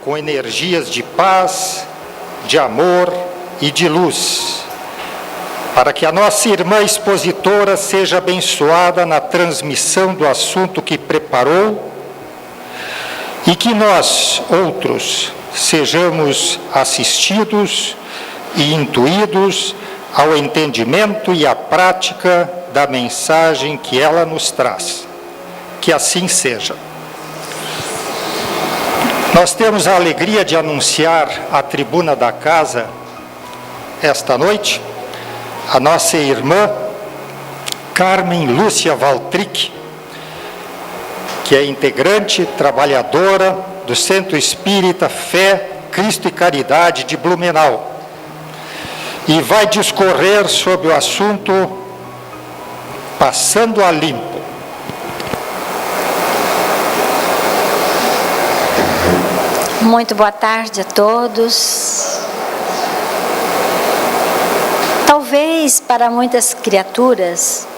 com energias de paz, de amor e de luz, para que a nossa irmã expositora seja abençoada na transmissão do assunto que preparou e que nós, outros, sejamos assistidos e intuídos ao entendimento e à prática da mensagem que ela nos traz. Que assim seja. Nós temos a alegria de anunciar à tribuna da casa, esta noite, a nossa irmã Carmen Lúcia Valtric, que é integrante, trabalhadora do Centro Espírita Fé, Cristo e Caridade de Blumenau, e vai discorrer sobre o assunto Passando a Limpo. Muito boa tarde a todos. Talvez para muitas criaturas,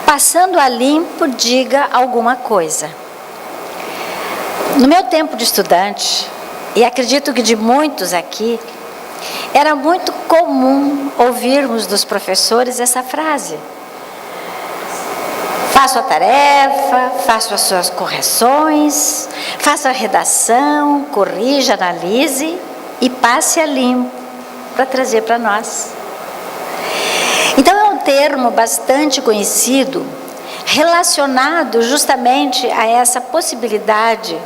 passando a limpo diga alguma coisa. No meu tempo de estudante, e acredito que de muitos aqui, era muito comum ouvirmos dos professores essa frase: faço a tarefa, faço as suas correções, faça a redação, corrija, analise e passe a limpo para trazer para nós. Então é um termo bastante conhecido, relacionado justamente a essa possibilidade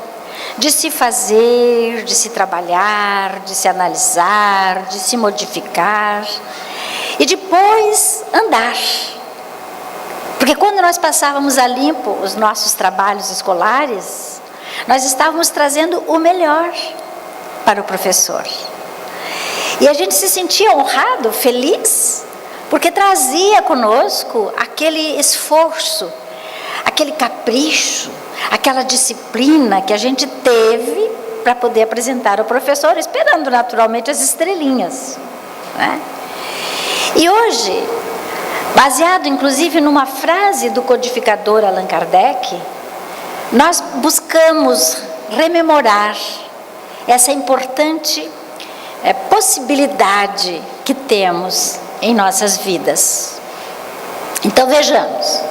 de se fazer, de se trabalhar, de se analisar, de se modificar e depois andar. Porque quando nós passávamos a limpo os nossos trabalhos escolares, nós estávamos trazendo o melhor para o professor. E a gente se sentia honrado, feliz, porque trazia conosco aquele esforço, aquele capricho, aquela disciplina que a gente teve para poder apresentar ao professor, esperando naturalmente as estrelinhas, né? E hoje, baseado inclusive numa frase do codificador Allan Kardec, nós buscamos rememorar essa importante possibilidade que temos em nossas vidas. Então vejamos,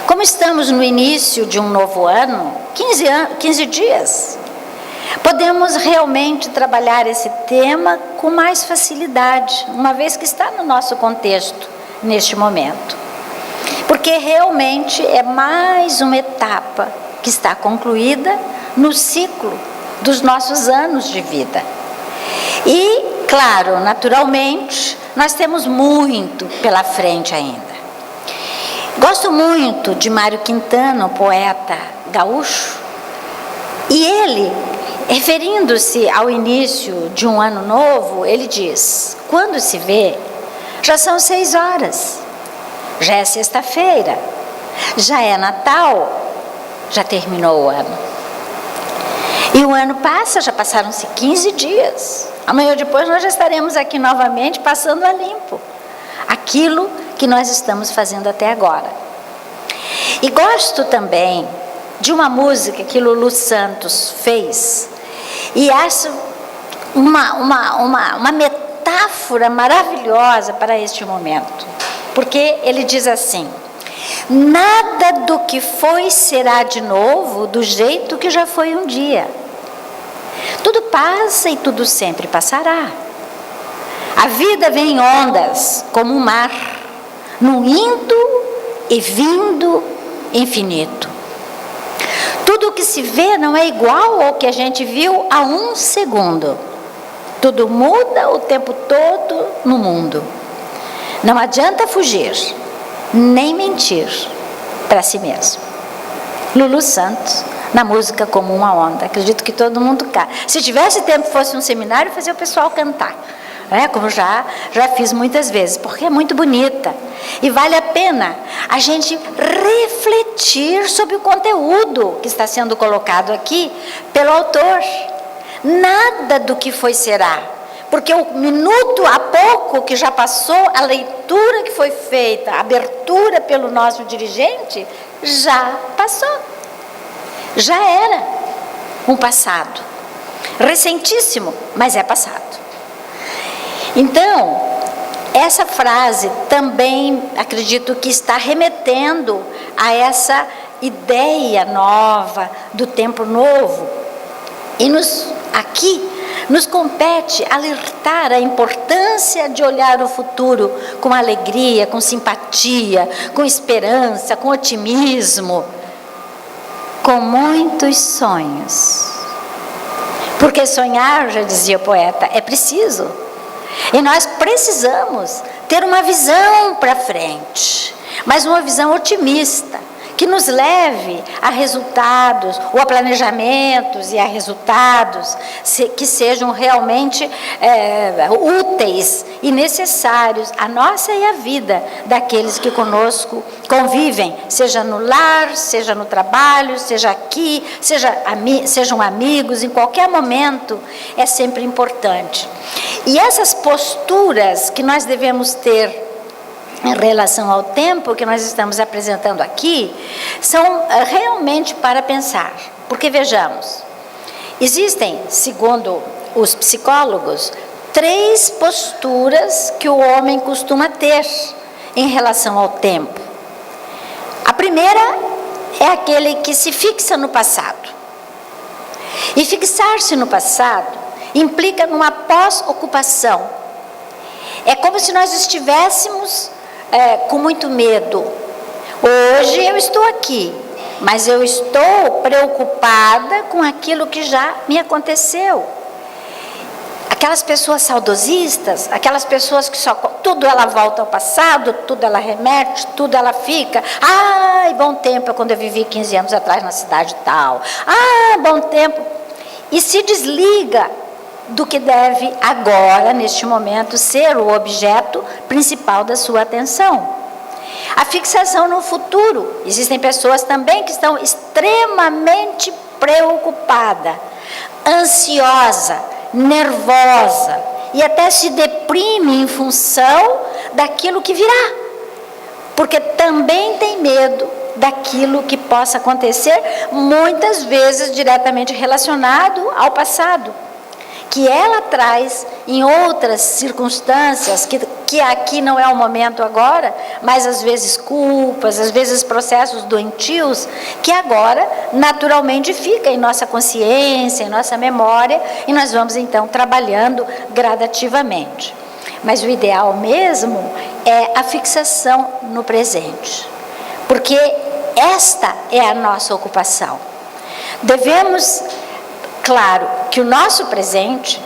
como estamos no início de um novo ano, 15 dias, podemos realmente trabalhar esse tema com mais facilidade, uma vez que está no nosso contexto neste momento. Porque realmente é mais uma etapa que está concluída no ciclo dos nossos anos de vida. E, claro, naturalmente, nós temos muito pela frente ainda. Gosto muito de Mário Quintana, o poeta gaúcho, e ele, referindo-se ao início de um ano novo, ele diz: quando se vê, já são 6 horas, já é sexta-feira, já é Natal, já terminou o ano. E o ano passa, já passaram-se 15 dias. Amanhã ou depois nós já estaremos aqui novamente passando a limpo aquilo que nós estamos fazendo até agora. E gosto também de uma música que Lulu Santos fez, e acho uma metáfora maravilhosa para este momento, porque ele diz assim: nada do que foi será de novo do jeito que já foi um dia. Tudo passa e tudo sempre passará. A vida vem em ondas, como um mar, num indo e vindo infinito. Tudo o que se vê não é igual ao que a gente viu há um segundo. Tudo muda o tempo todo no mundo. Não adianta fugir, nem mentir para si mesmo. Lulu Santos, na música Como uma Onda. Acredito que todo mundo canta. Se tivesse tempo, fosse um seminário, fazia o pessoal cantar, como já fiz muitas vezes, porque é muito bonita. E vale a pena a gente refletir sobre o conteúdo que está sendo colocado aqui pelo autor. Nada do que foi será. Porque o minuto há pouco que já passou, a leitura que foi feita, a abertura pelo nosso dirigente, já passou. Já era um passado. recentíssimo, mas é passado. Então, essa frase também acredito que está remetendo a essa ideia nova do tempo novo. E aqui nos compete alertar a importância de olhar o futuro com alegria, com simpatia, com esperança, com otimismo, com muitos sonhos. Porque sonhar, já dizia o poeta, é preciso. E nós precisamos ter uma visão para frente, mas uma visão otimista, que nos leve a resultados, ou a planejamentos e a resultados que sejam realmente úteis e necessários à nossa e à vida daqueles que conosco convivem, seja no lar, seja no trabalho, seja aqui, sejam amigos, em qualquer momento, é sempre importante. E essas posturas que nós devemos ter em relação ao tempo que nós estamos apresentando aqui, são realmente para pensar. Porque, vejamos, existem, segundo os psicólogos, 3 posturas que o homem costuma ter em relação ao tempo. A primeira é aquele que se fixa no passado. E fixar-se no passado implica numa pós-ocupação. É como se nós estivéssemos com muito medo. Hoje eu estou aqui, mas eu estou preocupada com aquilo que já me aconteceu. Aquelas pessoas saudosistas, aquelas pessoas que só tudo ela volta ao passado, tudo ela remete, tudo ela fica. Ai, bom tempo é quando eu vivi 15 anos atrás na cidade tal. Ah, bom tempo. E se desliga do que deve agora, neste momento, ser o objeto principal da sua atenção. A fixação no futuro. Existem pessoas também que estão extremamente preocupadas, ansiosa, nervosa e até se deprime em função daquilo que virá, porque também tem medo daquilo que possa acontecer, muitas vezes diretamente relacionado ao passado, que ela traz em outras circunstâncias, que aqui não é o momento agora, mas às vezes culpas, às vezes processos doentios, que agora naturalmente fica em nossa consciência, em nossa memória, e nós vamos então trabalhando gradativamente. Mas o ideal mesmo é a fixação no presente, porque esta é a nossa ocupação. Devemos, claro, que o nosso presente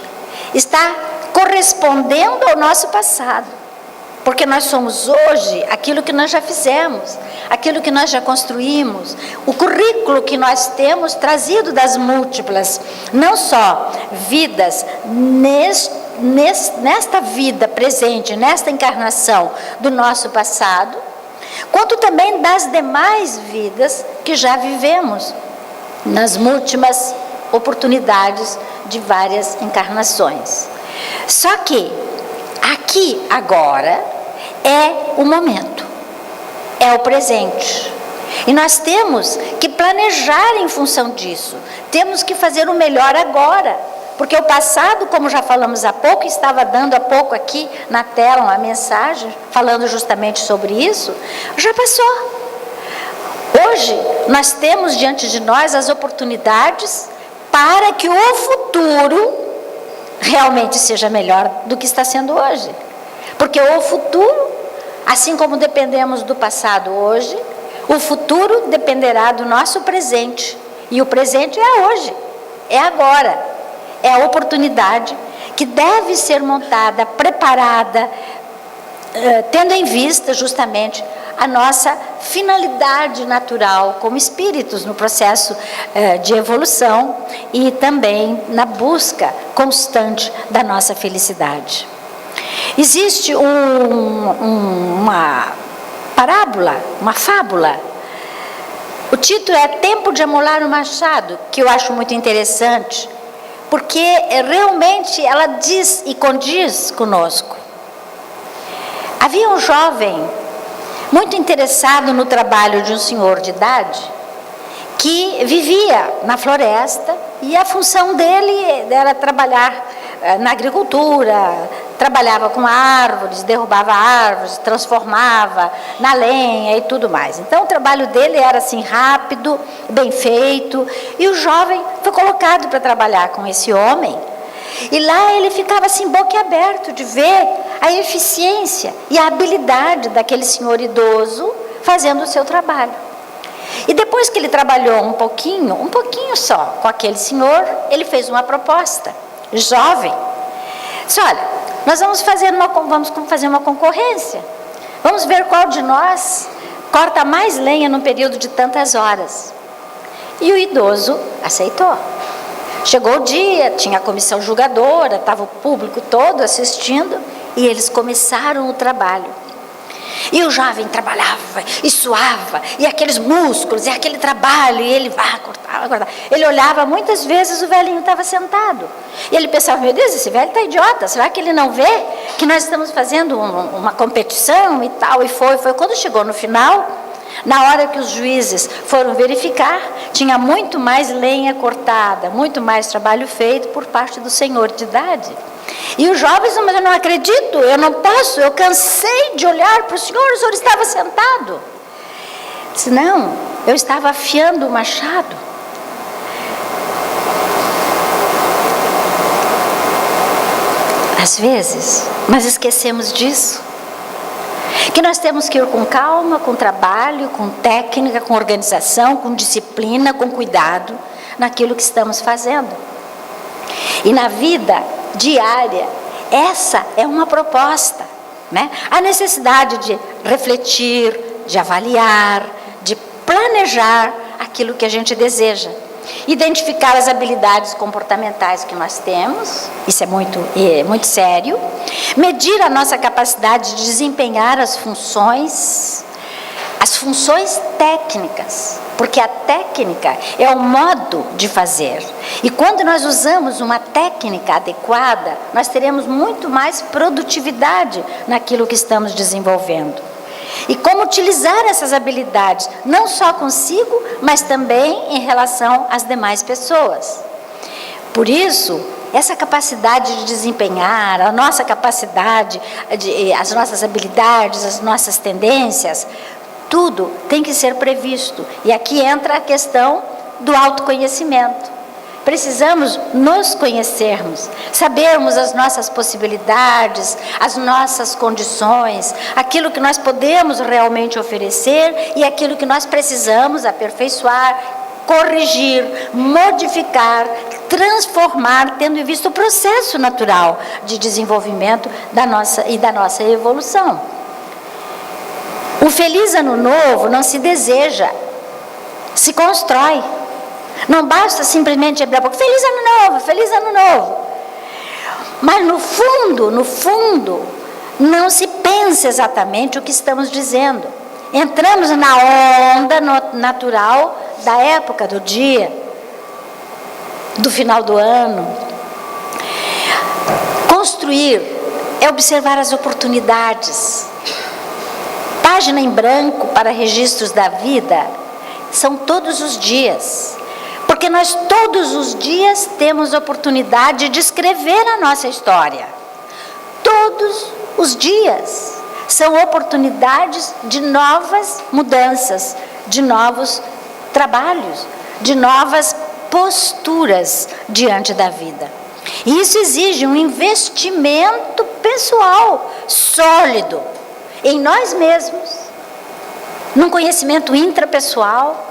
está correspondendo ao nosso passado, porque nós somos hoje aquilo que nós já fizemos, aquilo que nós já construímos, o currículo que nós temos trazido das múltiplas, não só vidas nesta vida presente, nesta encarnação do nosso passado, quanto também das demais vidas que já vivemos nas múltiplas oportunidades de várias encarnações. Só que aqui agora é o momento, é o presente, e nós temos que planejar em função disso, temos que fazer o melhor agora, porque o passado, como já falamos há pouco, estava dando há pouco aqui na tela uma mensagem falando justamente sobre isso, já passou. Hoje nós temos diante de nós as oportunidades para que o futuro realmente seja melhor do que está sendo hoje. Porque o futuro, assim como dependemos do passado hoje, o futuro dependerá do nosso presente. E o presente é hoje, é agora. É a oportunidade que deve ser montada, preparada, tendo em vista justamente a nossa finalidade natural como espíritos no processo de evolução e também na busca constante da nossa felicidade. Existe uma parábola, uma fábula. O título é Tempo de Amolar o Machado, que eu acho muito interessante, porque realmente ela diz e condiz conosco. Havia um jovem muito interessado no trabalho de um senhor de idade que vivia na floresta e a função dele era trabalhar na agricultura, trabalhava com árvores, derrubava árvores, transformava na lenha e tudo mais. Então o trabalho dele era assim rápido, bem feito, e o jovem foi colocado para trabalhar com esse homem. E lá ele ficava assim boquiaberto de ver a eficiência e a habilidade daquele senhor idoso fazendo o seu trabalho. E depois que ele trabalhou um pouquinho só com aquele senhor, ele fez uma proposta. Jovem, disse: olha, nós vamos fazer uma concorrência. Vamos ver qual de nós corta mais lenha num período de tantas horas. E o idoso aceitou. Chegou o dia, tinha a comissão julgadora, estava o público todo assistindo, e eles começaram o trabalho. E o jovem trabalhava, e suava, e aqueles músculos, e aquele trabalho, e ele cortava. Ele olhava, muitas vezes o velhinho estava sentado. E ele pensava: meu Deus, esse velho está idiota, será que ele não vê que nós estamos fazendo uma competição e tal? E foi. Quando chegou no final, na hora que os juízes foram verificar, tinha muito mais lenha cortada, muito mais trabalho feito por parte do senhor de idade. E os jovens: mas eu não acredito, eu não posso, eu cansei de olhar para o senhor estava sentado. Disse: não, eu estava afiando o machado. Às vezes, nós esquecemos disso. Que nós temos que ir com calma, com trabalho, com técnica, com organização, com disciplina, com cuidado naquilo que estamos fazendo. E na vida diária, essa é uma proposta, né? A necessidade de refletir, de avaliar, de planejar aquilo que a gente deseja. Identificar as habilidades comportamentais que nós temos, isso é muito sério. Medir a nossa capacidade de desempenhar as funções técnicas, porque a técnica é o modo de fazer. E quando nós usamos uma técnica adequada, nós teremos muito mais produtividade naquilo que estamos desenvolvendo. E como utilizar essas habilidades, não só consigo, mas também em relação às demais pessoas. Por isso, essa capacidade de desempenhar, a nossa capacidade, as nossas habilidades, as nossas tendências, tudo tem que ser previsto. E aqui entra a questão do autoconhecimento. Precisamos nos conhecermos, sabermos as nossas possibilidades, as nossas condições, aquilo que nós podemos realmente oferecer e aquilo que nós precisamos aperfeiçoar, corrigir, modificar, transformar, tendo em vista o processo natural de desenvolvimento da nossa evolução. O feliz ano novo não se deseja, se constrói. Não basta simplesmente abrir a boca: feliz ano novo, feliz ano novo. Mas no fundo, não se pensa exatamente o que estamos dizendo. Entramos na onda natural da época do dia, do final do ano. Construir é observar as oportunidades. Página em branco para registros da vida são todos os dias. Porque nós todos os dias temos oportunidade de escrever a nossa história. Todos os dias são oportunidades de novas mudanças, de novos trabalhos, de novas posturas diante da vida. E isso exige um investimento pessoal sólido em nós mesmos, num conhecimento intrapessoal,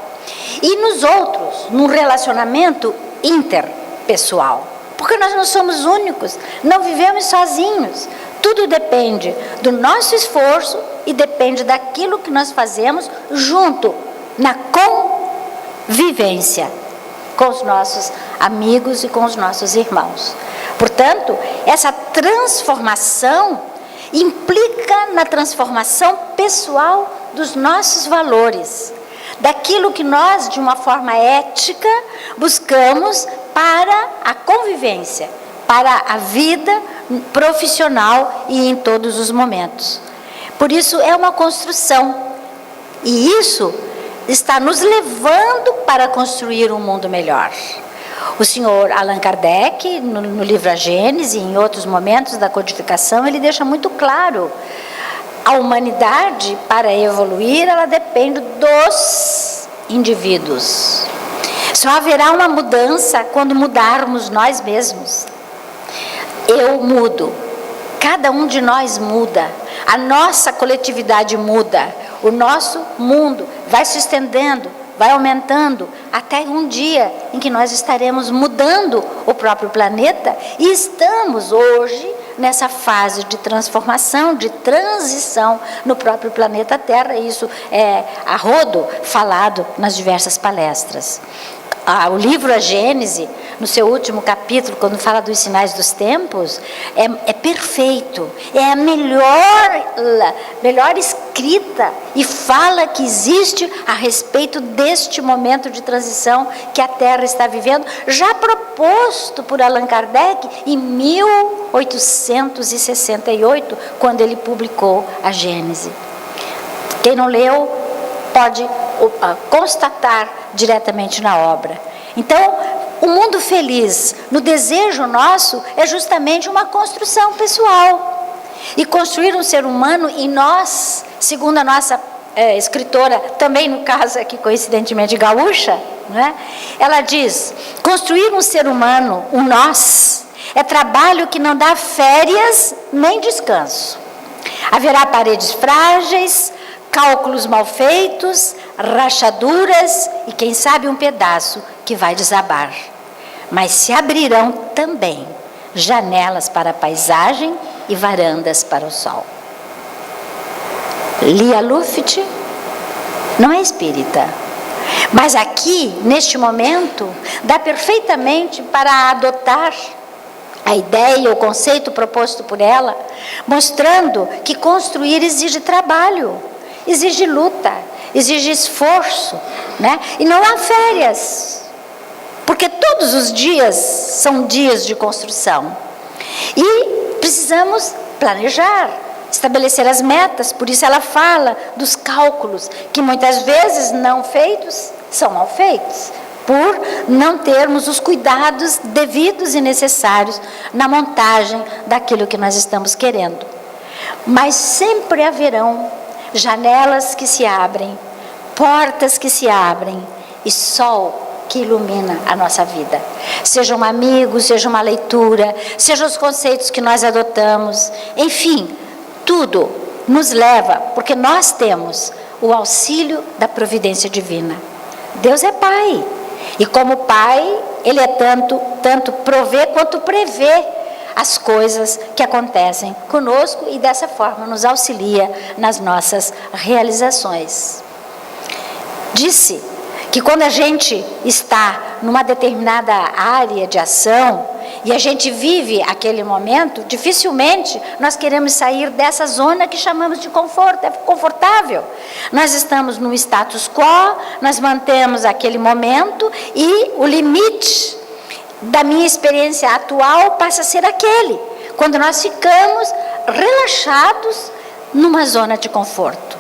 e nos outros, num relacionamento interpessoal. Porque nós não somos únicos, não vivemos sozinhos. Tudo depende do nosso esforço e depende daquilo que nós fazemos junto, na convivência com os nossos amigos e com os nossos irmãos. Portanto, essa transformação implica na transformação pessoal dos nossos valores, daquilo que nós, de uma forma ética, buscamos para a convivência, para a vida profissional e em todos os momentos. Por isso é uma construção, e isso está nos levando para construir um mundo melhor. O senhor Allan Kardec, no livro A Gênese e em outros momentos da codificação, ele deixa muito claro: a humanidade, para evoluir, ela depende dos indivíduos. Só haverá uma mudança quando mudarmos nós mesmos. Eu mudo, cada um de nós muda, a nossa coletividade muda, o nosso mundo vai se estendendo, vai aumentando, até um dia em que nós estaremos mudando o próprio planeta, e estamos hoje nessa fase de transformação, de transição no próprio planeta Terra. Isso é a rodo falado nas diversas palestras. O livro A Gênese, no seu último capítulo, quando fala dos sinais dos tempos, é perfeito, é a melhor escrita, e fala que existe a respeito deste momento de transição que a Terra está vivendo, já proposto por Allan Kardec em 1868, quando ele publicou A Gênese. Quem não leu pode constatar diretamente na obra. Então, o mundo feliz, no desejo nosso, é justamente uma construção pessoal. E construir um ser humano em nós, segundo a nossa escritora, também no caso aqui coincidentemente gaúcha, né? Ela diz: construir um ser humano, um nós, é trabalho que não dá férias nem descanso. Haverá paredes frágeis, cálculos mal feitos, rachaduras e, quem sabe, um pedaço que vai desabar. Mas se abrirão também janelas para a paisagem e varandas para o sol. Lia Luft não é espírita, mas aqui, neste momento, dá perfeitamente para adotar a ideia, o conceito proposto por ela, mostrando que construir exige trabalho, exige luta, exige esforço, né? E não há férias, porque todos os dias são dias de construção. E precisamos planejar, estabelecer as metas. Por isso ela fala dos cálculos, que muitas vezes não feitos, são mal feitos, por não termos os cuidados devidos e necessários na montagem daquilo que nós estamos querendo. Mas sempre haverão janelas que se abrem, portas que se abrem e sol que ilumina a nossa vida. Seja um amigo, seja uma leitura, sejam os conceitos que nós adotamos, enfim, tudo nos leva, porque nós temos o auxílio da providência divina. Deus é Pai, e como Pai, Ele é tanto provê quanto prevê as coisas que acontecem conosco, e dessa forma nos auxilia nas nossas realizações. Disse que quando a gente está numa determinada área de ação e a gente vive aquele momento, dificilmente nós queremos sair dessa zona que chamamos de conforto. É confortável. Nós estamos num status quo, nós mantemos aquele momento e o limite da minha experiência atual passa a ser aquele, quando nós ficamos relaxados numa zona de conforto.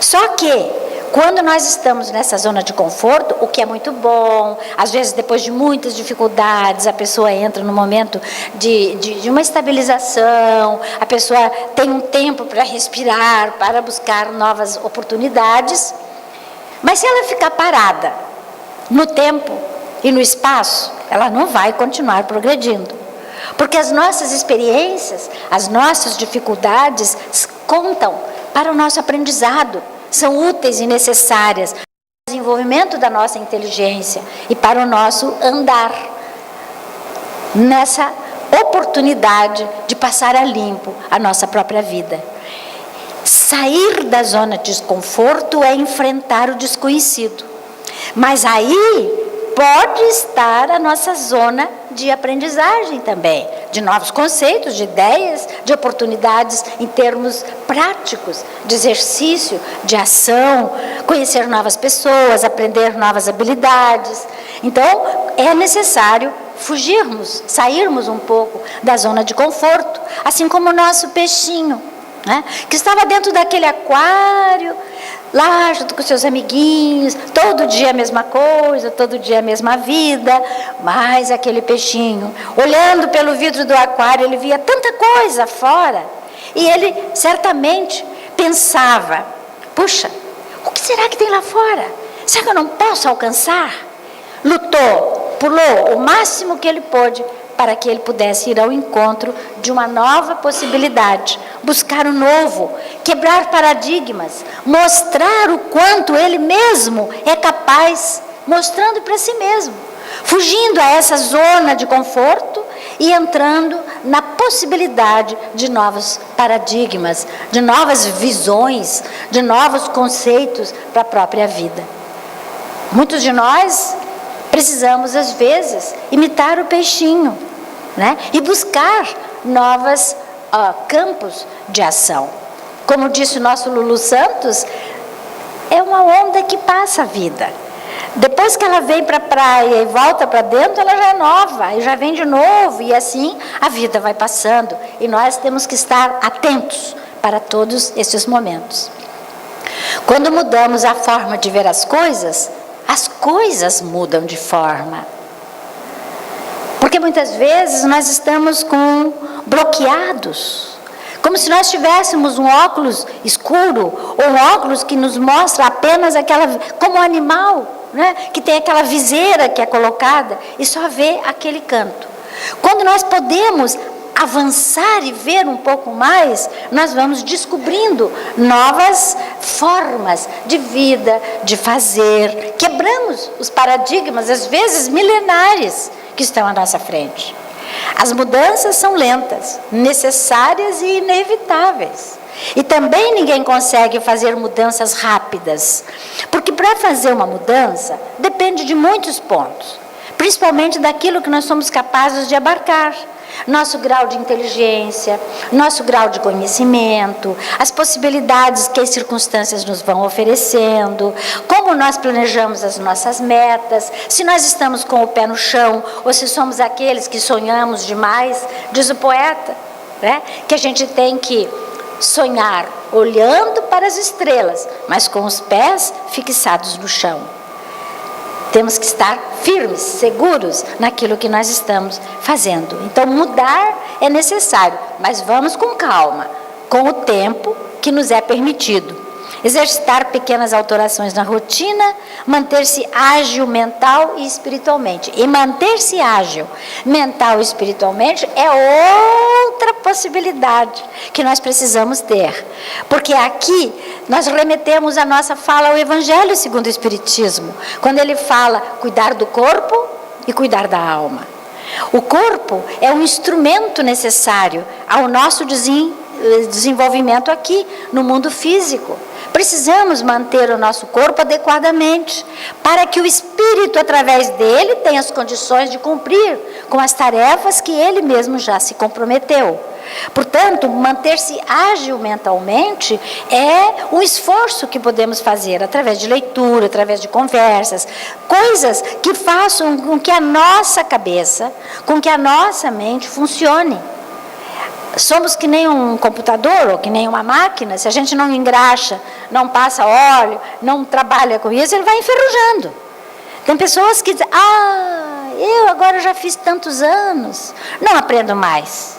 Só que quando nós estamos nessa zona de conforto, o que é muito bom, às vezes depois de muitas dificuldades, a pessoa entra no momento de uma estabilização, a pessoa tem um tempo para respirar, para buscar novas oportunidades. Mas se ela ficar parada no tempo e no espaço, ela não vai continuar progredindo. Porque as nossas experiências, as nossas dificuldades contam para o nosso aprendizado, são úteis e necessárias para o desenvolvimento da nossa inteligência e para o nosso andar nessa oportunidade de passar a limpo a nossa própria vida. Sair da zona de desconforto é enfrentar o desconhecido, mas aí pode estar a nossa zona de aprendizagem também, de novos conceitos, de ideias, de oportunidades em termos práticos, de exercício, de ação, conhecer novas pessoas, aprender novas habilidades. Então, é necessário fugirmos, sairmos um pouco da zona de conforto, assim como o nosso peixinho, né, que estava dentro daquele aquário, lá junto com seus amiguinhos, todo dia a mesma coisa, todo dia a mesma vida, mas aquele peixinho, olhando pelo vidro do aquário, ele via tanta coisa fora, e ele certamente pensava, puxa, o que será que tem lá fora? Será que eu não posso alcançar? Lutou, pulou o máximo que ele pôde para que ele pudesse ir ao encontro de uma nova possibilidade, buscar o novo, quebrar paradigmas, mostrar o quanto ele mesmo é capaz, mostrando para si mesmo, fugindo a essa zona de conforto e entrando na possibilidade de novos paradigmas, de novas visões, de novos conceitos para a própria vida. Muitos de nós precisamos, às vezes, imitar o peixinho, né? E buscar novos campos de ação. Como disse o nosso Lulu Santos, é uma onda que passa a vida. Depois que ela vem para a praia e volta para dentro, ela já é nova, e já vem de novo, e assim a vida vai passando. E nós temos que estar atentos para todos esses momentos. Quando mudamos a forma de ver as coisas mudam de forma. Porque muitas vezes nós estamos bloqueados, como se nós tivéssemos um óculos escuro, ou um óculos que nos mostra apenas como um animal, né, que tem aquela viseira que é colocada e só vê aquele canto. Quando nós podemos avançar e ver um pouco mais, nós vamos descobrindo novas formas de vida, de fazer. Quebramos os paradigmas, às vezes milenares, que estão à nossa frente. As mudanças são lentas, necessárias e inevitáveis. E também ninguém consegue fazer mudanças rápidas, porque para fazer uma mudança depende de muitos pontos, principalmente daquilo que nós somos capazes de abarcar. Nosso grau de inteligência, nosso grau de conhecimento, as possibilidades que as circunstâncias nos vão oferecendo, como nós planejamos as nossas metas, se nós estamos com o pé no chão ou se somos aqueles que sonhamos demais. Diz o poeta, né, que a gente tem que sonhar olhando para as estrelas, mas com os pés fixados no chão. Temos que estar firmes, seguros naquilo que nós estamos fazendo. Então, mudar é necessário, mas vamos com calma, com o tempo que nos é permitido. Exercitar pequenas alterações na rotina, manter-se ágil mental e espiritualmente. E manter-se ágil mental e espiritualmente é outra possibilidade que nós precisamos ter. Porque aqui nós remetemos a nossa fala ao Evangelho segundo o Espiritismo, quando ele fala cuidar do corpo e cuidar da alma. O corpo é um instrumento necessário ao nosso desenvolvimento aqui no mundo físico. Precisamos manter o nosso corpo adequadamente, para que o espírito, através dele, tenha as condições de cumprir com as tarefas que ele mesmo já se comprometeu. Portanto, manter-se ágil mentalmente é um esforço que podemos fazer através de leitura, através de conversas, coisas que façam com que a nossa cabeça, com que a nossa mente funcione. Somos que nem um computador ou que nem uma máquina. Se a gente não engraxa, não passa óleo, não trabalha com isso, ele vai enferrujando. Tem pessoas que dizem, eu agora já fiz tantos anos, não aprendo mais.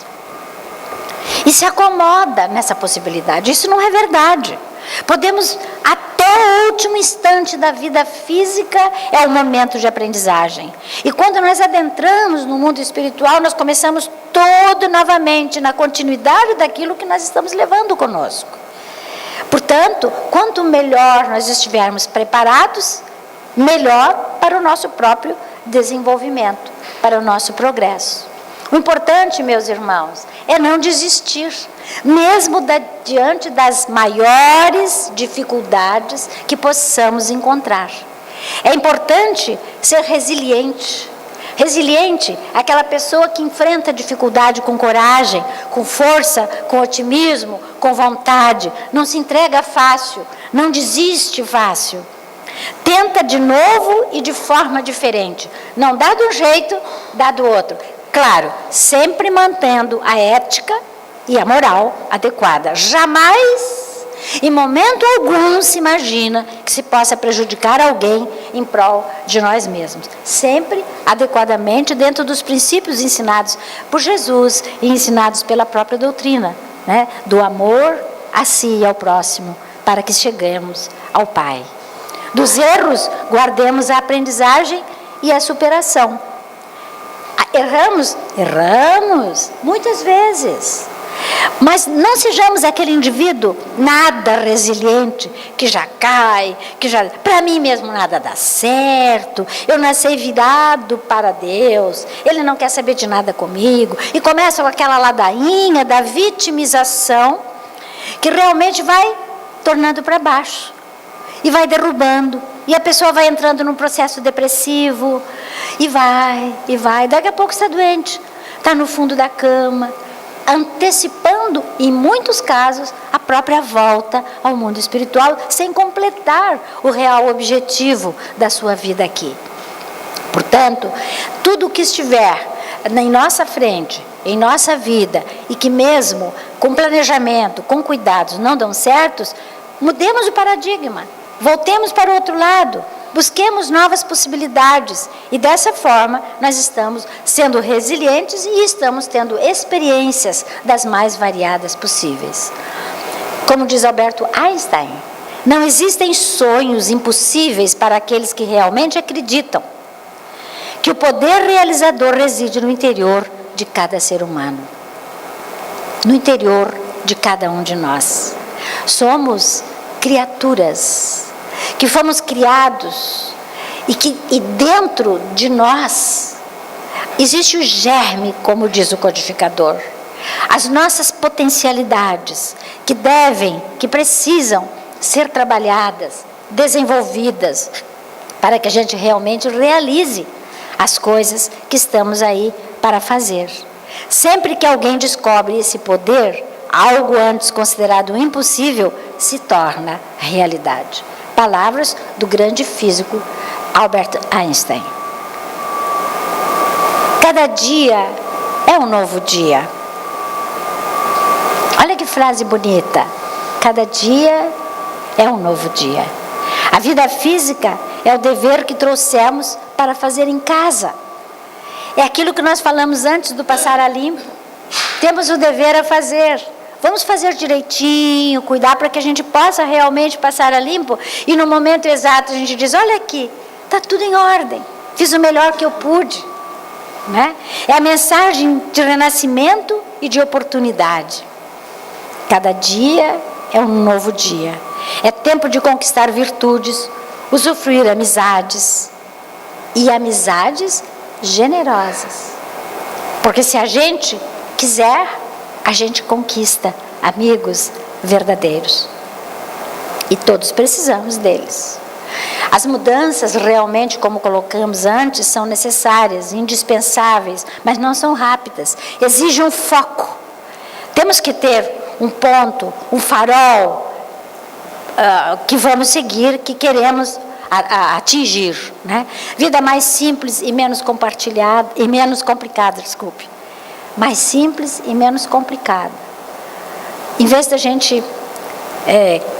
E se acomoda nessa possibilidade. Isso não é verdade. Podemos, até o último instante da vida física, é o momento de aprendizagem. E quando nós adentramos no mundo espiritual, nós começamos todo novamente, na continuidade daquilo que nós estamos levando conosco. Portanto, quanto melhor nós estivermos preparados, melhor para o nosso próprio desenvolvimento, para o nosso progresso. O importante, meus irmãos, é não desistir, mesmo diante das maiores dificuldades que possamos encontrar. É importante ser resiliente. Resiliente é aquela pessoa que enfrenta a dificuldade com coragem, com força, com otimismo, com vontade. Não se entrega fácil, não desiste fácil. Tenta de novo e de forma diferente. Não dá de um jeito, dá do outro. Claro, sempre mantendo a ética e a moral adequada. Jamais Em momento algum se imagina que se possa prejudicar alguém em prol de nós mesmos. Sempre adequadamente dentro dos princípios ensinados por Jesus e ensinados pela própria doutrina, né? Do amor a si e ao próximo, para que cheguemos ao Pai. Dos erros, guardemos a aprendizagem e a superação. Erramos, muitas vezes. Mas não sejamos aquele indivíduo nada resiliente, que já cai, para mim mesmo nada dá certo, eu nasci virado para Deus, Ele não quer saber de nada comigo, e começa com aquela ladainha da vitimização, que realmente vai tornando para baixo, e vai derrubando, e a pessoa vai entrando num processo depressivo, e vai, daqui a pouco está doente, está no fundo da cama, antecipando, em muitos casos, a própria volta ao mundo espiritual, sem completar o real objetivo da sua vida aqui. Portanto, tudo o que estiver em nossa frente, em nossa vida, e que mesmo com planejamento, com cuidados, não dão certos, mudemos o paradigma, voltemos para o outro lado, busquemos novas possibilidades, e dessa forma nós estamos sendo resilientes e estamos tendo experiências das mais variadas possíveis. Como diz Albert Einstein, não existem sonhos impossíveis para aqueles que realmente acreditam que o poder realizador reside no interior de cada ser humano, no interior de cada um de nós. Somos criaturas que fomos criados e dentro de nós existe o germe, como diz o codificador, as nossas potencialidades que precisam ser trabalhadas, desenvolvidas, para que a gente realmente realize as coisas que estamos aí para fazer. Sempre que alguém descobre esse poder, algo antes considerado impossível se torna realidade. Palavras do grande físico Albert Einstein. Cada dia é um novo dia. Olha que frase bonita. Cada dia é um novo dia. A vida física é o dever que trouxemos para fazer em casa. É aquilo que nós falamos antes do passar a limpo. Temos o dever a fazer. Vamos fazer direitinho, cuidar para que a gente possa realmente passar a limpo. E no momento exato a gente diz, olha aqui, está tudo em ordem. Fiz o melhor que eu pude. Né? É a mensagem de renascimento e de oportunidade. Cada dia é um novo dia. É tempo de conquistar virtudes, usufruir amizades. E amizades generosas. Porque se a gente quiser, a gente conquista amigos verdadeiros. E todos precisamos deles. As mudanças realmente, como colocamos antes, são necessárias, indispensáveis, mas não são rápidas. Exigem um foco. Temos que ter um ponto, um farol que vamos seguir, que queremos atingir, né? Vida mais simples e menos compartilhada e menos complicada, desculpe. Mais simples e menos complicada. Em vez da gente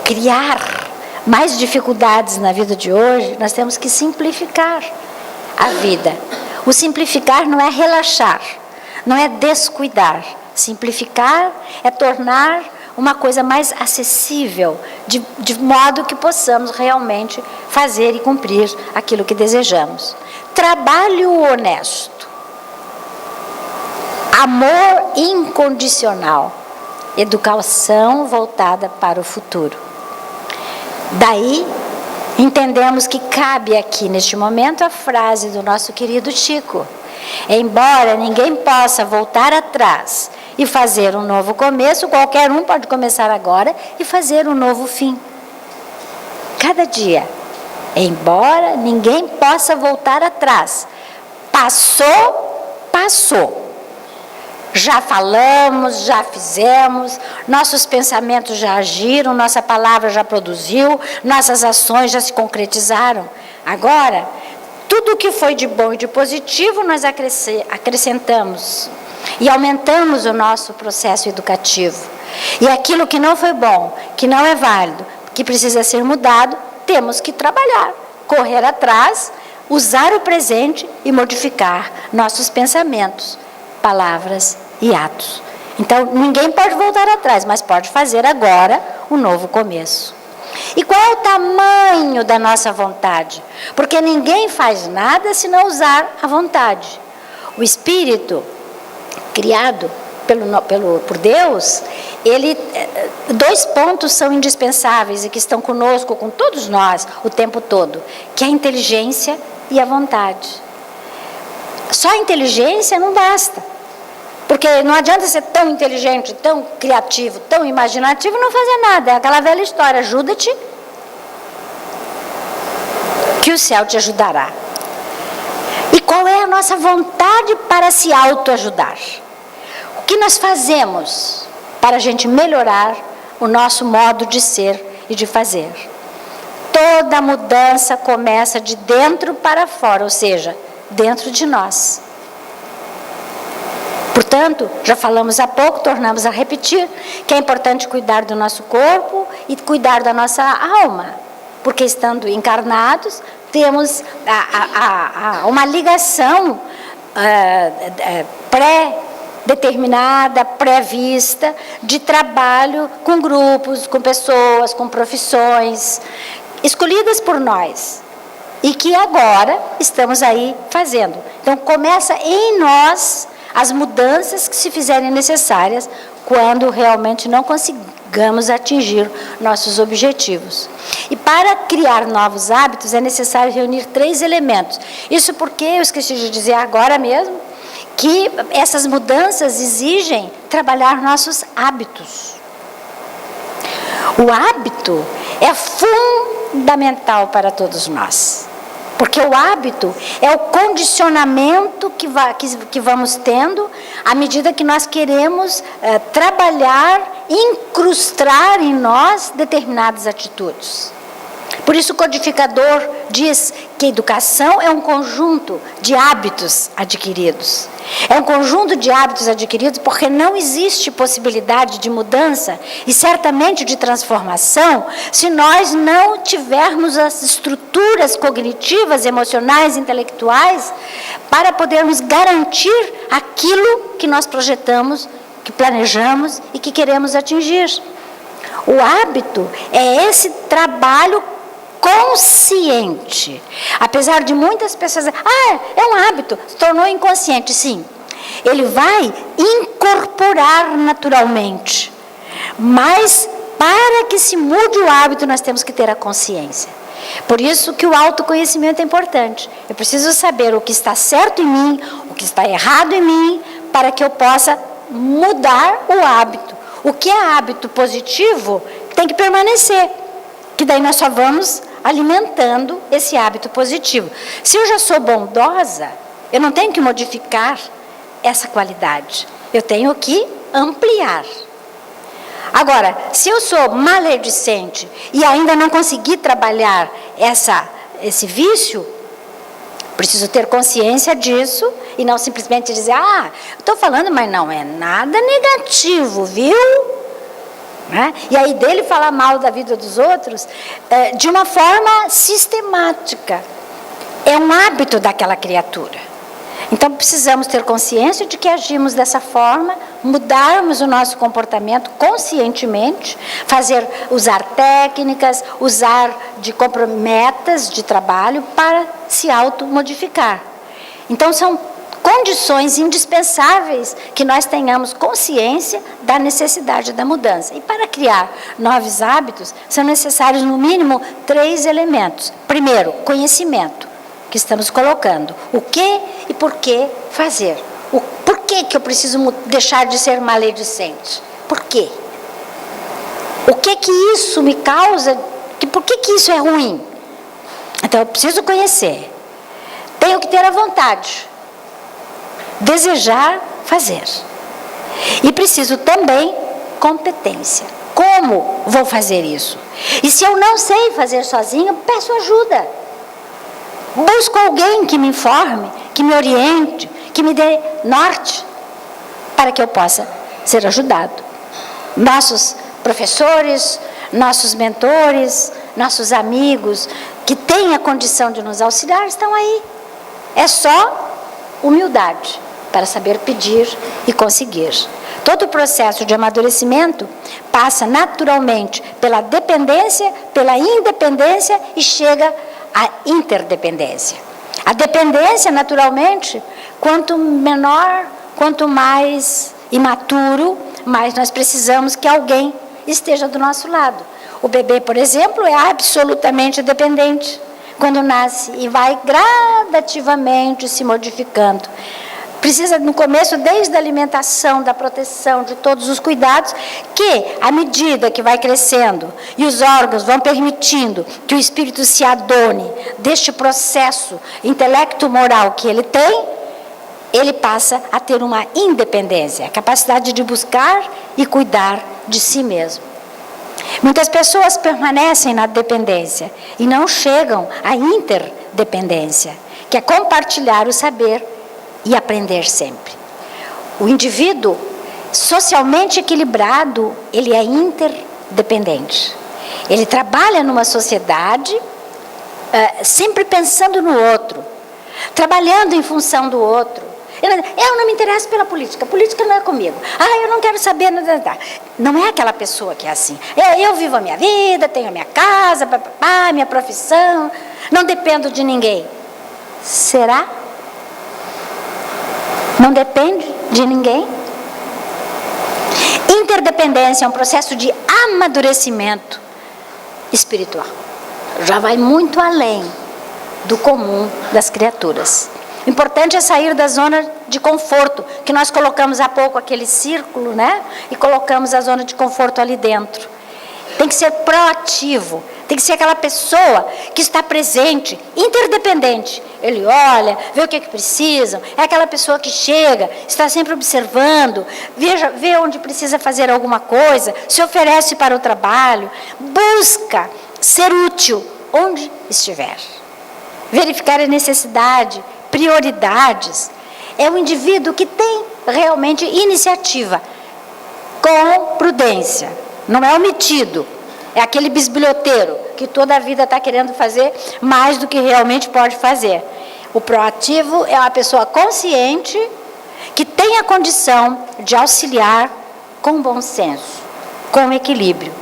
criar mais dificuldades na vida de hoje, nós temos que simplificar a vida. O simplificar não é relaxar, não é descuidar. Simplificar é tornar uma coisa mais acessível, de modo que possamos realmente fazer e cumprir aquilo que desejamos. Trabalho honesto, amor incondicional, educação voltada para o futuro. Daí, entendemos que cabe aqui neste momento a frase do nosso querido Chico: embora ninguém possa voltar atrás e fazer um novo começo, qualquer um pode começar agora e fazer um novo fim. Cada dia, embora ninguém possa voltar atrás, passou. Já falamos, já fizemos, nossos pensamentos já agiram, nossa palavra já produziu, nossas ações já se concretizaram. Agora, tudo o que foi de bom e de positivo nós acrescentamos e aumentamos o nosso processo educativo. E aquilo que não foi bom, que não é válido, que precisa ser mudado, temos que trabalhar, correr atrás, usar o presente e modificar nossos pensamentos, palavras e atos. Então, ninguém pode voltar atrás, mas pode fazer agora um novo começo. E qual é o tamanho da nossa vontade? Porque ninguém faz nada se não usar a vontade. O Espírito, criado por Deus, dois pontos são indispensáveis e que estão conosco, com todos nós, o tempo todo, que é a inteligência e a vontade. Só a inteligência não basta. Porque não adianta ser tão inteligente, tão criativo, tão imaginativo e não fazer nada. É aquela velha história, ajuda-te, que o céu te ajudará. E qual é a nossa vontade para se autoajudar? O que nós fazemos para a gente melhorar o nosso modo de ser e de fazer? Toda mudança começa de dentro para fora, ou seja, dentro de nós. Portanto, já falamos há pouco, tornamos a repetir, que é importante cuidar do nosso corpo e cuidar da nossa alma, porque estando encarnados, temos uma ligação pré-determinada, pré-vista, de trabalho com grupos, com pessoas, com profissões, escolhidas por nós, e que agora estamos aí fazendo. Então, começa em nós as mudanças que se fizerem necessárias quando realmente não consigamos atingir nossos objetivos. E para criar novos hábitos é necessário reunir 3 elementos. Isso porque eu esqueci de dizer agora mesmo que essas mudanças exigem trabalhar nossos hábitos. O hábito é fundamental para todos nós. Porque o hábito é o condicionamento que vamos tendo à medida que nós queremos trabalhar, incrustar em nós determinadas atitudes. Por isso o codificador diz que a educação é um conjunto de hábitos adquiridos. É um conjunto de hábitos adquiridos porque não existe possibilidade de mudança e certamente de transformação se nós não tivermos as estruturas cognitivas, emocionais, intelectuais para podermos garantir aquilo que nós projetamos, que planejamos e que queremos atingir. O hábito é esse trabalho consciente. Apesar de muitas pessoas dizerem, é um hábito, se tornou inconsciente. Sim, ele vai incorporar naturalmente. Mas para que se mude o hábito, nós temos que ter a consciência. Por isso que o autoconhecimento é importante. Eu preciso saber o que está certo em mim, o que está errado em mim, para que eu possa mudar o hábito. O que é hábito positivo tem que permanecer, que daí nós só vamos alimentando esse hábito positivo. Se eu já sou bondosa, eu não tenho que modificar essa qualidade, eu tenho que ampliar. Agora, se eu sou maledicente e ainda não consegui trabalhar esse vício, preciso ter consciência disso e não simplesmente dizer, estou falando, mas não é nada negativo, viu? Né? E aí dele falar mal da vida dos outros de uma forma sistemática. É um hábito daquela criatura. Então precisamos ter consciência de que agimos dessa forma, mudarmos o nosso comportamento conscientemente, usar técnicas, usar metas de trabalho para se automodificar. Então são condições indispensáveis que nós tenhamos consciência da necessidade da mudança. E para criar novos hábitos, são necessários no mínimo 3 elementos. Primeiro, conhecimento, que estamos colocando. O que e por que fazer? Por que eu preciso deixar de ser maledicente? Por quê? O que isso me causa? Por que isso é ruim? Então eu preciso conhecer. Tenho que ter a vontade. Desejar fazer. E preciso também competência. Como vou fazer isso? E se eu não sei fazer sozinho, peço ajuda. Busco alguém que me informe, que me oriente, que me dê norte, para que eu possa ser ajudado. nossos professores, nossos mentores, nossos amigos, que têm a condição de nos auxiliar, estão aí. É só humildade para saber pedir e conseguir. Todo o processo de amadurecimento passa naturalmente pela dependência, pela independência e chega à interdependência. A dependência, naturalmente, quanto menor, quanto mais imaturo, mais nós precisamos que alguém esteja do nosso lado. O bebê, por exemplo, é absolutamente dependente quando nasce e vai gradativamente se modificando. Precisa, no começo, desde a alimentação, da proteção, de todos os cuidados, que, à medida que vai crescendo e os órgãos vão permitindo que o espírito se adone deste processo intelecto-moral que ele tem, ele passa a ter uma independência, a capacidade de buscar e cuidar de si mesmo. Muitas pessoas permanecem na dependência e não chegam à interdependência, que é compartilhar o saber e aprender sempre. O indivíduo socialmente equilibrado, ele é interdependente. Ele trabalha numa sociedade sempre pensando no outro, trabalhando em função do outro. Eu não me interesso pela política, a política não é comigo. Eu não quero saber. Não é aquela pessoa que é assim. Eu vivo a minha vida, tenho a minha casa, minha profissão, não dependo de ninguém. Será? Não depende de ninguém? Interdependência é um processo de amadurecimento espiritual. Já vai muito além do comum das criaturas. O importante é sair da zona de conforto, que nós colocamos há pouco aquele círculo, né? E colocamos a zona de conforto ali dentro. Tem que ser proativo, tem que ser aquela pessoa que está presente, interdependente. Ele olha, vê o que precisam, é aquela pessoa que chega, está sempre observando, vê onde precisa fazer alguma coisa, se oferece para o trabalho, busca ser útil onde estiver. Verificar a necessidade, prioridades. É um indivíduo que tem realmente iniciativa, com prudência. Não é omitido, é aquele bisbilhoteiro que toda a vida está querendo fazer mais do que realmente pode fazer. O proativo é uma pessoa consciente que tem a condição de auxiliar com bom senso, com equilíbrio.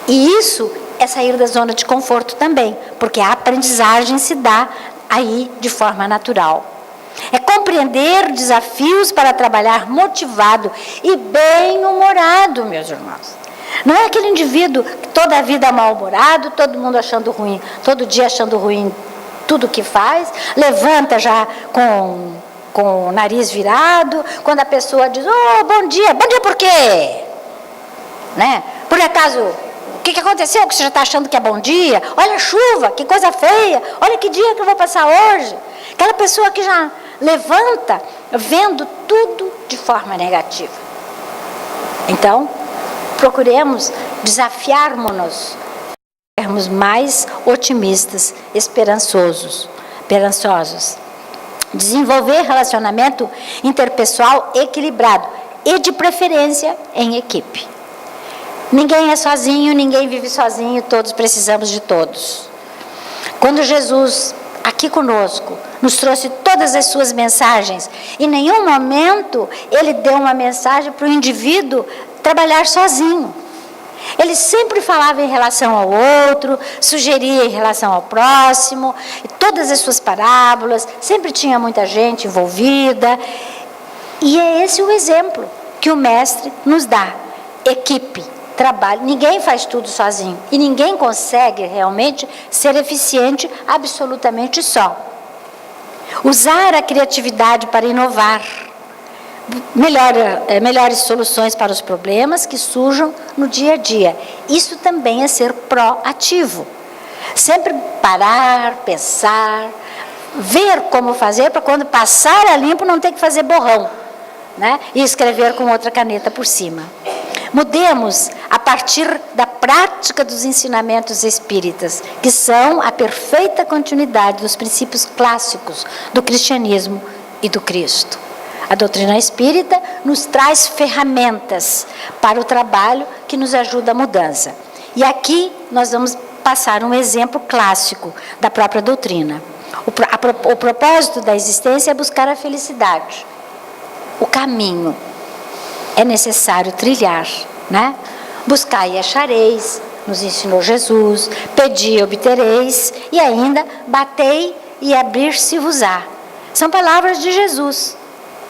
E isso é sair da zona de conforto também, porque a aprendizagem se dá aí de forma natural. É compreender desafios para trabalhar motivado e bem-humorado, meus irmãos. Não é aquele indivíduo que toda a vida é mal-humorado, todo mundo achando ruim, todo dia achando ruim tudo que faz, levanta já com o nariz virado, quando a pessoa diz, bom dia por quê? Né? Por acaso, o que aconteceu que você já está achando que é bom dia? Olha a chuva, que coisa feia, olha que dia que eu vou passar hoje. Aquela pessoa que já levanta vendo tudo de forma negativa. Então, procuremos desafiarmos-nos, sermos mais otimistas, esperançosos. Desenvolver relacionamento interpessoal equilibrado e, de preferência, em equipe. Ninguém é sozinho, ninguém vive sozinho, todos precisamos de todos. Quando Jesus, aqui conosco, nos trouxe todas as suas mensagens, em nenhum momento ele deu uma mensagem para o indivíduo trabalhar sozinho. Ele sempre falava em relação ao outro, sugeria em relação ao próximo, e todas as suas parábolas, sempre tinha muita gente envolvida. E é esse o exemplo que o mestre nos dá. Equipe, trabalho. Ninguém faz tudo sozinho. E ninguém consegue realmente ser eficiente absolutamente só. Usar a criatividade para inovar. Melhores soluções para os problemas que surjam no dia a dia. Isso também é ser proativo. Sempre parar, pensar, ver como fazer para quando passar a limpo não ter que fazer borrão, né? E escrever com outra caneta por cima. Mudemos a partir da prática dos ensinamentos espíritas, que são a perfeita continuidade dos princípios clássicos do cristianismo e do Cristo. A doutrina espírita nos traz ferramentas para o trabalho que nos ajuda a mudança. E aqui nós vamos passar um exemplo clássico da própria doutrina. O propósito da existência é buscar a felicidade. O caminho é necessário trilhar, né? Buscai e achareis, nos ensinou Jesus, pedi e obtereis, e ainda batei e abrir-se-vos-á. São palavras de Jesus,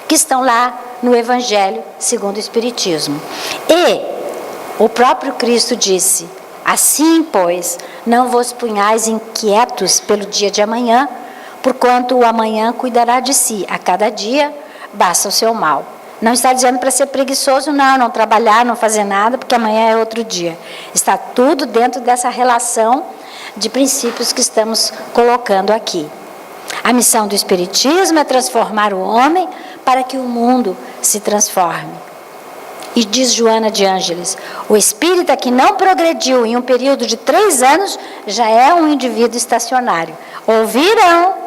que estão lá no Evangelho segundo o Espiritismo. E o próprio Cristo disse: assim, pois, não vos punhais inquietos pelo dia de amanhã, porquanto o amanhã cuidará de si, a cada dia basta o seu mal. Não está dizendo para ser preguiçoso, não trabalhar, não fazer nada, porque amanhã é outro dia. Está tudo dentro dessa relação de princípios que estamos colocando aqui. A missão do Espiritismo é transformar o homem para que o mundo se transforme. E diz Joana de Ângeles: o espírita que não progrediu em um período de 3 anos já é um indivíduo estacionário. Ouviram?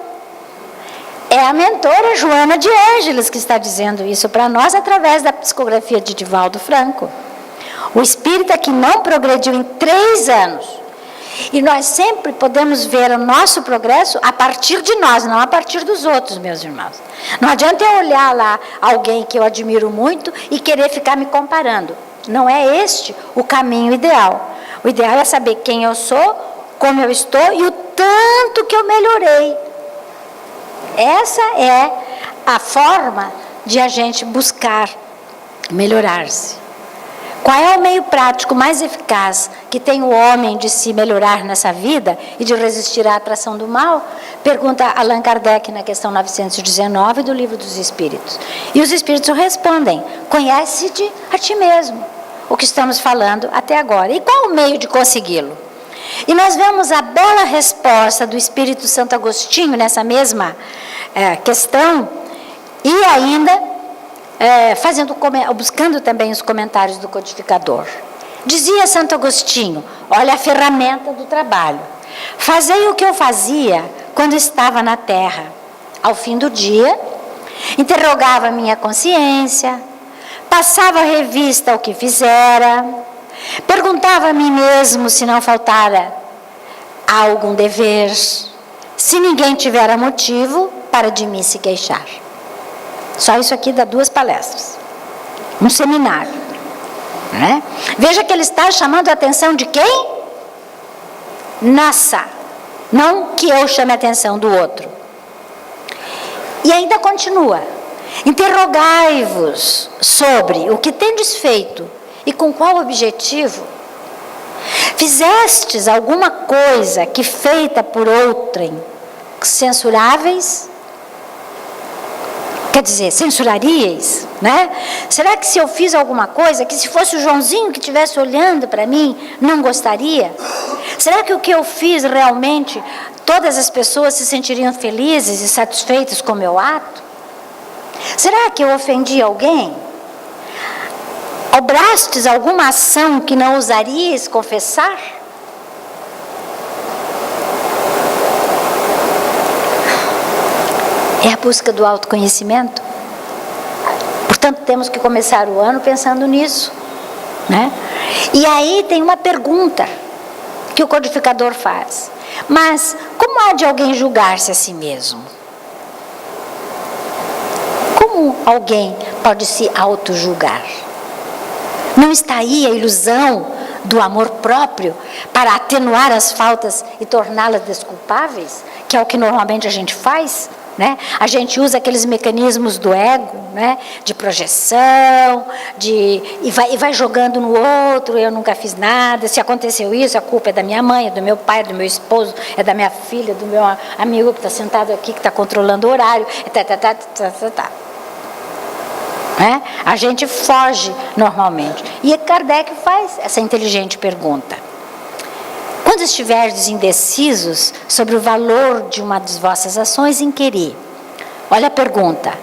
É a mentora Joana de Ângeles que está dizendo isso para nós através da psicografia de Divaldo Franco. O espírita que não progrediu em 3 anos. E nós sempre podemos ver o nosso progresso a partir de nós, não a partir dos outros, meus irmãos. Não adianta eu olhar lá alguém que eu admiro muito e querer ficar me comparando. Não é este o caminho ideal. O ideal é saber quem eu sou, como eu estou e o tanto que eu melhorei. Essa é a forma de a gente buscar melhorar-se. Qual é o meio prático mais eficaz que tem o homem de se melhorar nessa vida e de resistir à atração do mal? Pergunta Allan Kardec na questão 919 do Livro dos Espíritos. E os Espíritos respondem: conhece-te a ti mesmo, o que estamos falando até agora. E qual o meio de consegui-lo? E nós vemos a bela resposta do Espírito Santo Agostinho nessa mesma questão, e ainda buscando também os comentários do codificador. Dizia Santo Agostinho: olha a ferramenta do trabalho. Fazei o que eu fazia quando estava na terra. Ao fim do dia, interrogava minha consciência, passava a revista ao que fizera, perguntava a mim mesmo se não faltara algum dever, se ninguém tivera motivo para de mim se queixar. Só isso aqui dá 2 palestras. Um seminário. Né? Veja que ele está chamando a atenção de quem? Nossa. Não que eu chame a atenção do outro. E ainda continua: interrogai-vos sobre o que tendes feito e com qual objetivo. Fizestes alguma coisa que feita por outrem censuráveis? Quer dizer, censuraríeis, né? Será que se eu fiz alguma coisa, que se fosse o Joãozinho que estivesse olhando para mim, não gostaria? Será que o que eu fiz realmente, todas as pessoas se sentiriam felizes e satisfeitas com o meu ato? Será que eu ofendi alguém? Obrastes alguma ação que não ousarias confessar? É a busca do autoconhecimento. Portanto, temos que começar o ano pensando nisso, né? E aí tem uma pergunta que o codificador faz: mas como há de alguém julgar-se a si mesmo? Como alguém pode se auto-julgar? Não está aí a ilusão do amor próprio para atenuar as faltas e torná-las desculpáveis, que é o que normalmente a gente faz? Né? A gente usa aqueles mecanismos do ego, né? De projeção, e vai jogando no outro: eu nunca fiz nada, se aconteceu isso, a culpa é da minha mãe, é do meu pai, é do meu esposo, é da minha filha, do meu amigo que está sentado aqui, que está controlando o horário, né? A gente foge normalmente. E Kardec faz essa inteligente pergunta: quando estiverdes indecisos sobre o valor de uma das vossas ações, inquirir. Olha a pergunta: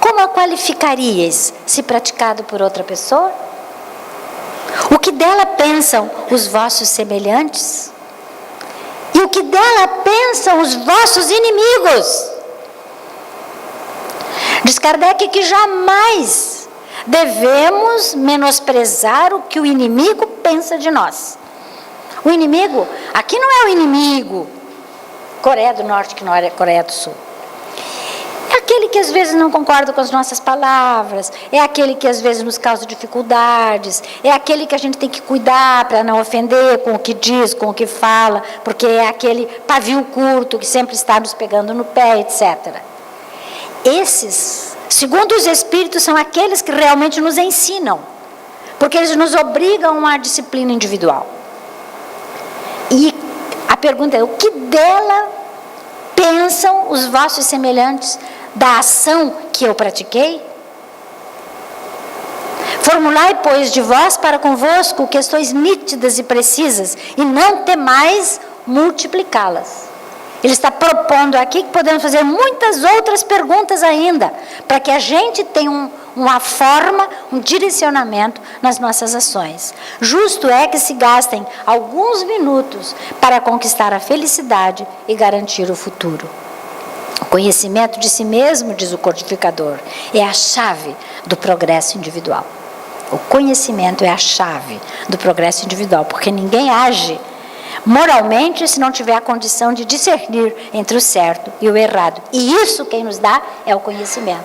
como a qualificaríeis se praticado por outra pessoa? O que dela pensam os vossos semelhantes? E o que dela pensam os vossos inimigos? Diz Kardec que jamais devemos menosprezar o que o inimigo pensa de nós. O inimigo, aqui não é o inimigo Coreia do Norte, que não é Coreia do Sul. É aquele que às vezes não concorda com as nossas palavras, é aquele que às vezes nos causa dificuldades, é aquele que a gente tem que cuidar para não ofender com o que diz, com o que fala, porque é aquele pavio curto que sempre está nos pegando no pé, etc. Esses, segundo os Espíritos, são aqueles que realmente nos ensinam, porque eles nos obrigam a uma disciplina individual. E a pergunta é, o que dela pensam os vossos semelhantes da ação que eu pratiquei? Formulai, pois, de vós para convosco questões nítidas e precisas, e não temais multiplicá-las. Ele está propondo aqui que podemos fazer muitas outras perguntas ainda, para que a gente tenha uma forma, um direcionamento nas nossas ações. Justo é que se gastem alguns minutos para conquistar a felicidade e garantir o futuro. O conhecimento de si mesmo, diz o codificador, é a chave do progresso individual. O conhecimento é a chave do progresso individual, porque ninguém age moralmente se não tiver a condição de discernir entre o certo e o errado. E isso quem nos dá é o conhecimento,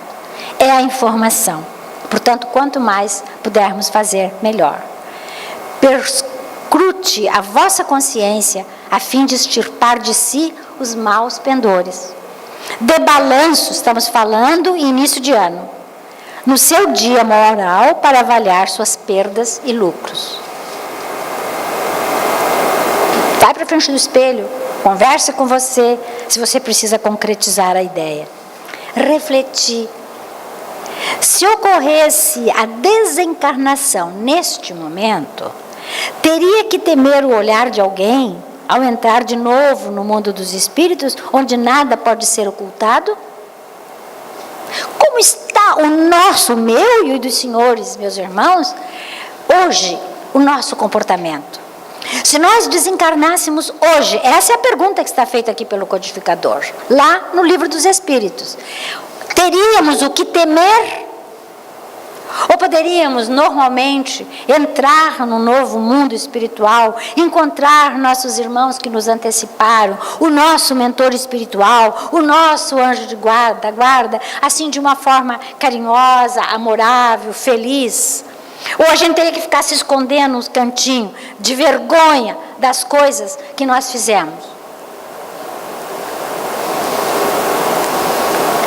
é a informação. Portanto, quanto mais pudermos fazer, melhor. Perscrute a vossa consciência a fim de extirpar de si os maus pendores. De balanço, estamos falando em início de ano, no seu dia moral para avaliar suas perdas e lucros. Vai para frente do espelho, conversa com você, se você precisa concretizar a ideia. Refletir. Se ocorresse a desencarnação neste momento, teria que temer o olhar de alguém ao entrar de novo no mundo dos espíritos, onde nada pode ser ocultado? Como está o nosso, meu e o dos senhores, meus irmãos, hoje, o nosso comportamento? Se nós desencarnássemos hoje, essa é a pergunta que está feita aqui pelo codificador, lá no Livro dos Espíritos, teríamos o que temer? Ou poderíamos normalmente entrar no novo mundo espiritual, encontrar nossos irmãos que nos anteciparam, o nosso mentor espiritual, o nosso anjo de guarda, assim de uma forma carinhosa, amorável, feliz? Ou a gente teria que ficar se escondendo nos cantinhos, de vergonha das coisas que nós fizemos?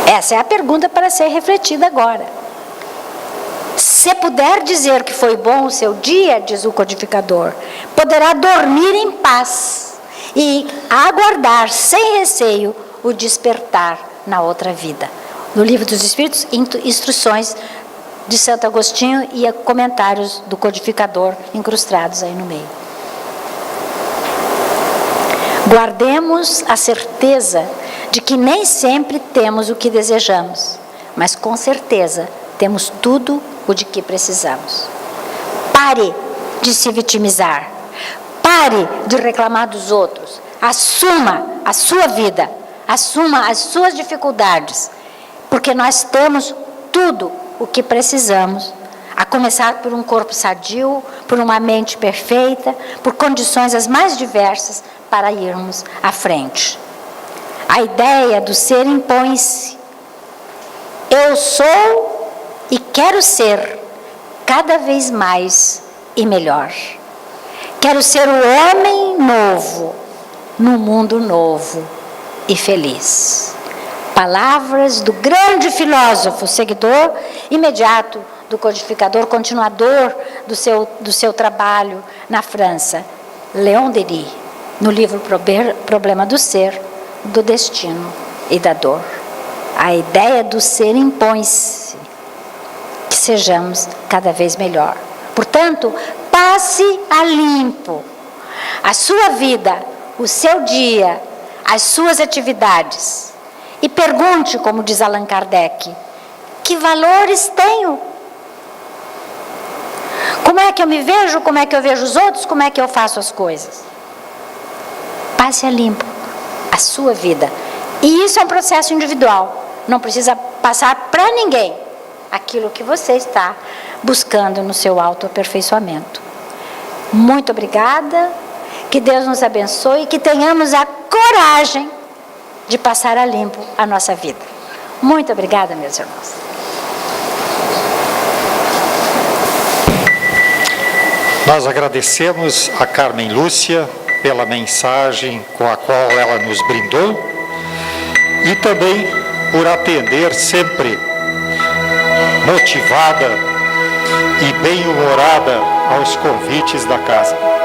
Essa é a pergunta para ser refletida agora. Se puder dizer que foi bom o seu dia, diz o codificador, poderá dormir em paz e aguardar sem receio o despertar na outra vida. No Livro dos Espíritos, instruções de Santo Agostinho e comentários do codificador incrustados aí no meio. Guardemos a certeza de que nem sempre temos o que desejamos, mas com certeza temos tudo o de que precisamos. Pare de se vitimizar, pare de reclamar dos outros, assuma a sua vida, assuma as suas dificuldades, porque nós temos tudo o que precisamos, a começar por um corpo sadio, por uma mente perfeita, por condições as mais diversas para irmos à frente. A ideia do ser impõe-se. Eu sou e quero ser cada vez mais e melhor. Quero ser o homem novo, no mundo novo e feliz. Palavras do grande filósofo, seguidor imediato do codificador, continuador do seu trabalho na França, Leon Denis, no livro Problema do Ser, do Destino e da Dor. A ideia do ser impõe-se, que sejamos cada vez melhor. Portanto, passe a limpo a sua vida, o seu dia, as suas atividades. E pergunte, como diz Allan Kardec, que valores tenho? Como é que eu me vejo? Como é que eu vejo os outros? Como é que eu faço as coisas? Passe a limpo a sua vida. E isso é um processo individual. Não precisa passar para para ninguém aquilo que você está buscando no seu autoaperfeiçoamento. Muito obrigada, que Deus nos abençoe e que tenhamos a coragem de passar a limpo a nossa vida. Muito obrigada, meus irmãos. Nós agradecemos a Carmen Lúcia pela mensagem com a qual ela nos brindou e também por atender sempre motivada e bem-humorada aos convites da casa.